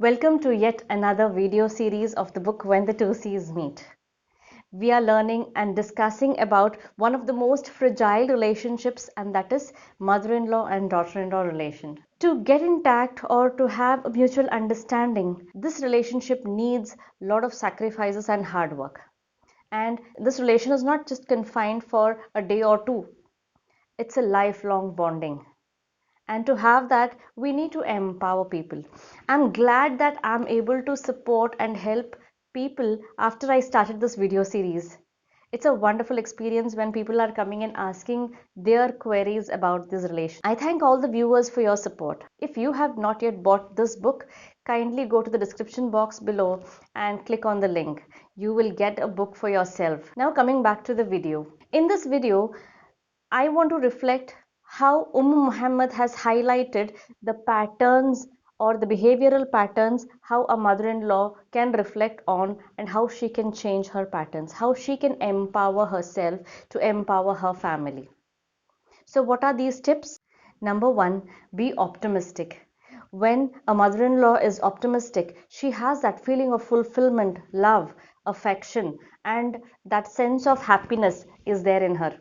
Welcome to yet another video series of the book When the Two Seas Meet. We are learning and discussing about one of the most fragile relationships, and that is mother-in-law and daughter-in-law relation. To get intact or to have a mutual understanding, this relationship needs a lot of sacrifices and hard work. And this relation is not just confined for a day or two. It's a lifelong bonding. And to have that, we need to empower people. I'm glad that I'm able to support and help people after I started this video series. It's a wonderful experience when people are coming and asking their queries about this relation. I thank all the viewers for your support. If you have not yet bought this book, kindly go to the description box below and click on the link. You will get a book for yourself. Now coming back to the video. In this video, I want to reflect how Muhammad has highlighted the patterns or the behavioral patterns, how a mother-in-law can reflect on and how she can change her patterns, how she can empower herself to empower her family. So what are these tips? Number one, be optimistic. When a mother-in-law is optimistic, she has that feeling of fulfillment, love, affection, and that sense of happiness is there in her.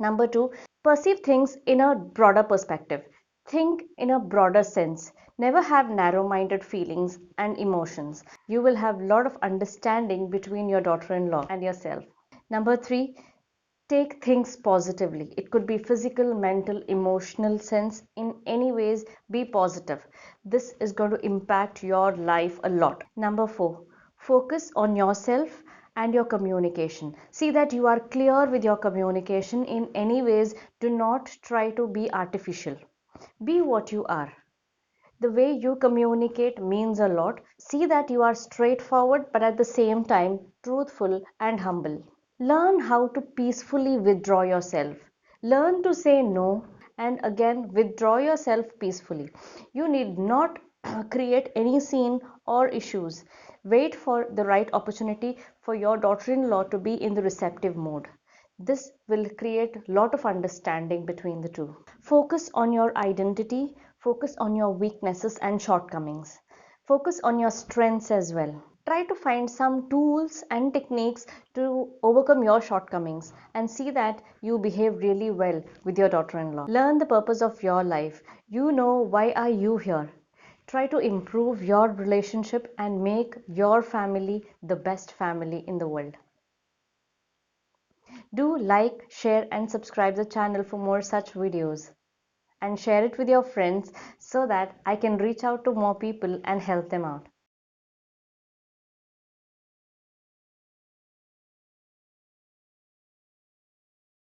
Number two, perceive things in a broader perspective. Think in a broader sense. Never have narrow-minded feelings and emotions. You will have a lot of understanding between your daughter-in-law and yourself. Number three, take things positively. It could be physical, mental, emotional sense. In any ways, be positive. This is going to impact your life a lot. Number four, focus on yourself and your communication. See that you are clear with your communication. In any ways, do not try to be artificial. Be what you are. The way you communicate means a lot. See that you are straightforward but at the same time truthful and humble. Learn how to peacefully withdraw yourself. Learn to say no and again withdraw yourself peacefully. You need not create any scene or issues. Wait for the right opportunity for your daughter-in-law to be in the receptive mode. This will create a lot of understanding between the two. Focus on your identity, focus on your weaknesses and shortcomings. Focus on your strengths as well. Try to find some tools and techniques to overcome your shortcomings and see that you behave really well with your daughter-in-law. Learn the purpose of your life. You know why are you here. Try to improve your relationship and make your family the best family in the world. Do like, share and subscribe the channel for more such videos. And share it with your friends so that I can reach out to more people and help them out.